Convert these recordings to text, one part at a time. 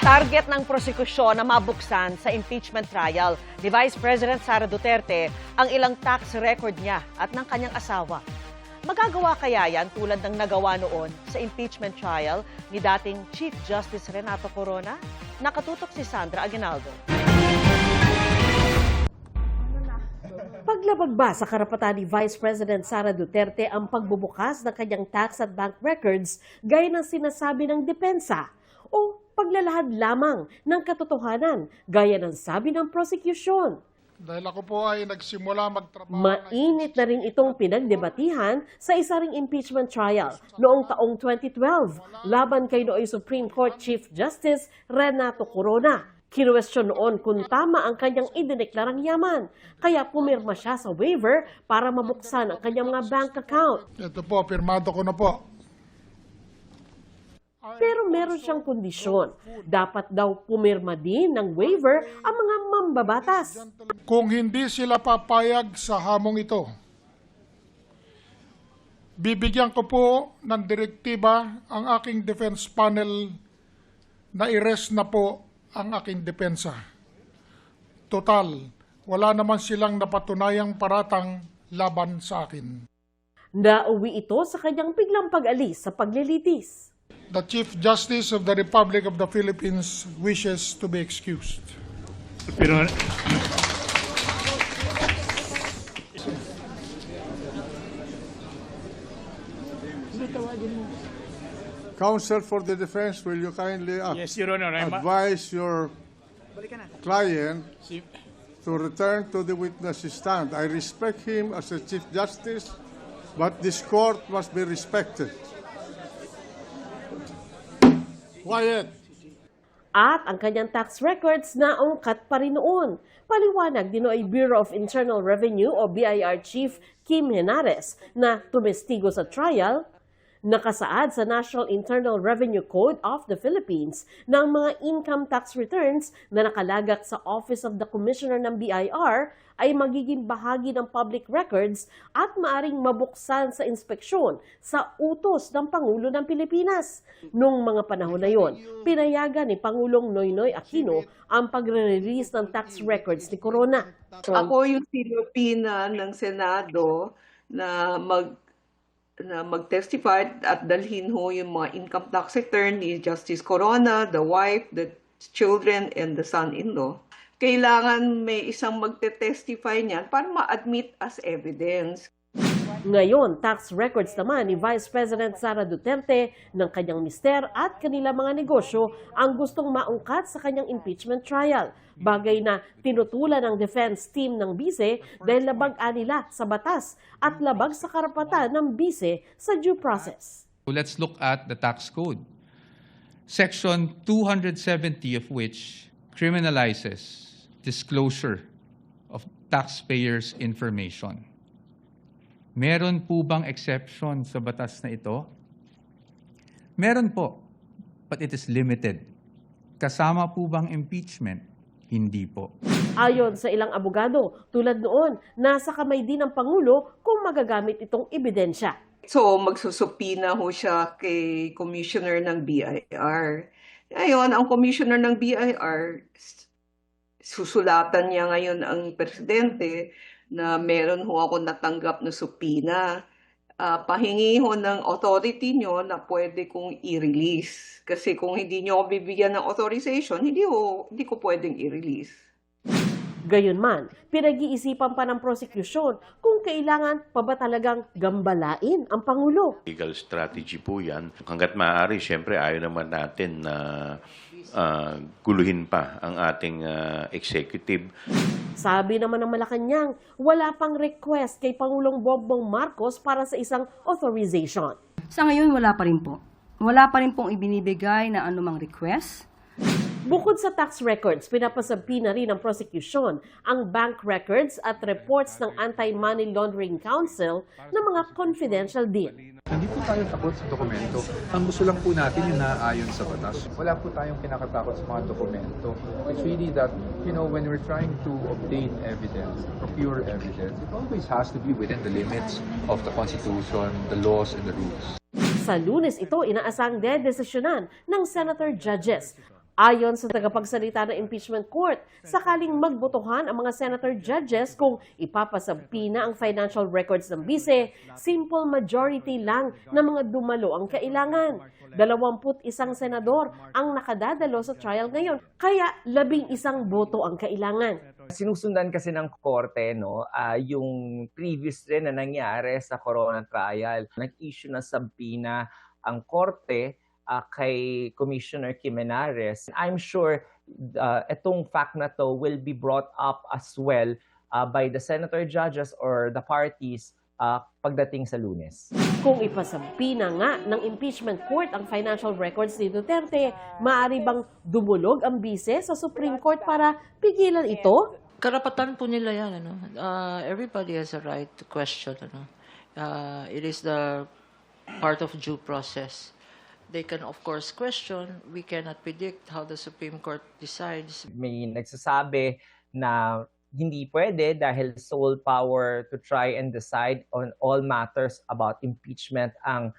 Target ng prosekusyon na mabuksan sa impeachment trial ni Vice President Sara Duterte ang ilang tax record niya at ng kanyang asawa. Magagawa kaya yan tulad ng nagawa noon sa impeachment trial ni dating Chief Justice Renato Corona? Nakatutok si Sandra Aguinaldo. Paglabag ba sa karapatan ni Vice President Sara Duterte ang pagbubukas ng kanyang tax at bank records gaya ng sinasabi ng depensa? O paglalahad lamang ng katotohanan gaya ng sabi ng prosecution? Dahil ako po ay nagsimula magtrabaho. Mainit na rin itong pinagdebatihan sa isa ring impeachment trial noong taong 2012 laban kay nooy Supreme Court Chief Justice Renato Corona. Kinuwestiyon noon kung tama ang kanyang idineklarang yaman, kaya pumirma siya sa waiver para mabuksan ang kanyang mga bank account. Ito po, pirmado ko na po. Pero meron siyang kondisyon. Dapat daw pumirma din ng waiver ang mga mambabatas. Kung hindi sila papayag sa hamong ito, bibigyan ko po ng direktiba ang aking defense panel na i-rest na po ang aking depensa. Total, wala naman silang napatunayang paratang laban sa akin. Nauwi ito sa kanyang biglang pag-alis sa paglilitis. The Chief Justice of the Republic of the Philippines wishes to be excused. Pero Counsel for the defense, will you kindly yes, Your Honor, advise your client to return to the witness stand? I respect him as a Chief Justice, but this court must be respected. Quiet. At ang kanyang tax records na ungkat pa rin noon. Paliwanag din ay Bureau of Internal Revenue o BIR Chief Kim Henares na tumestigo sa trial. Nakasaad sa National Internal Revenue Code of the Philippines ng mga income tax returns na nakalagak sa Office of the Commissioner ng BIR ay magiging bahagi ng public records at maaring mabuksan sa inspeksyon sa utos ng Pangulo ng Pilipinas. Noong mga panahon na yon, pinayagan ni Pangulong Noynoy Aquino ang pagre-release ng tax records ni Corona. Ako yung sinupina ng Senado na mag-testify at dalhin ho yung mga income tax return ni Justice Corona, the wife, the children, and the son-in-law. Kailangan may isang magte-testify niyan para ma-admit as evidence. Ngayon, tax records naman ni Vice President Sara Duterte ng kanyang mister at kanila mga negosyo ang gustong maungkat sa kanyang impeachment trial. Bagay na tinutulan ng defense team ng bise dahil labag-an nila sa batas at labag sa karapatan ng bise sa due process. Let's look at the tax code. Section 270 of which criminalizes disclosure of taxpayers' information. Meron po bang exception sa batas na ito? Meron po, but it is limited. Kasama po bang impeachment? Hindi po. Ayon sa ilang abogado, tulad noon, nasa kamay din ng Pangulo kung magagamit itong ebidensya. So, magsusupina ho siya kay Commissioner ng BIR. Ngayon, ang Commissioner ng BIR, susulatan niya ngayon ang Presidente na meron ho ako natanggap na supina. Pahingi ho ng authority nyo na pwede kong i-release. Kasi kung hindi nyo ako bibigyan ng authorization, hindi ko pwedeng i-release. Gayunman, pinag-iisipan pa ng prosecution kung kailangan pa ba talagang gambalain ang Pangulo. Legal strategy po yan. Hanggat maaari, siyempre ayaw naman natin na guluhin pa ang ating executive. Sabi naman ng Malacanang, wala pang request kay Pangulong Bongbong Marcos para sa isang authorization. Sa ngayon, wala pa rin po. Wala pa rin pong ibinibigay na anumang request. Bukod sa tax records, pinapasabi na rin ng prosecution ang bank records at reports ng Anti-Money Laundering Council ng mga confidential deal. Hindi po tayo takot sa dokumento. Ang gusto lang po natin yung naayon sa batas. Wala po tayong kinakatakot sa mga dokumento. It's really that, when we're trying to obtain evidence, procure evidence, it always has to be within the limits of the Constitution, the laws, and the rules. Sa Lunes ito, inaasang dedesisyonan ng Senator Judges Ayon sa tagapagsalita ng impeachment court, sakaling magbotohan ang mga senator judges kung ipapasabpina ang financial records ng bise, simple majority lang na mga dumalo ang kailangan. 21 senador ang nakadadalo sa trial ngayon, kaya 11 boto ang kailangan. Sinusundan kasi ng korte yung previous rin na nangyari sa Corona trial. Nag-issue ng subpoena ang korte kay Commissioner Kim Henares. I'm sure itong fact na to will be brought up as well by the senator judges or the parties pagdating sa Lunes. Kung ipasabpina nga ng impeachment court ang financial records ni Duterte, maaari bang dumulog ang bise sa Supreme Court para pigilan ito? Karapatan po nila yan. Everybody has a right to question. It is the part of due process. They can of course question. We cannot predict how the Supreme Court decides. May nagsasabi na hindi pwede dahil sole power to try and decide on all matters about impeachment ang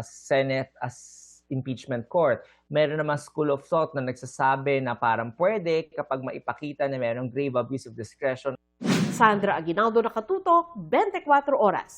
Senate as impeachment court. Meron naman school of thought na nagsasabi na parang pwede kapag maipakita na merong grave abuse of discretion. Sandra Aguinaldo, Nakatutok, 24 Oras.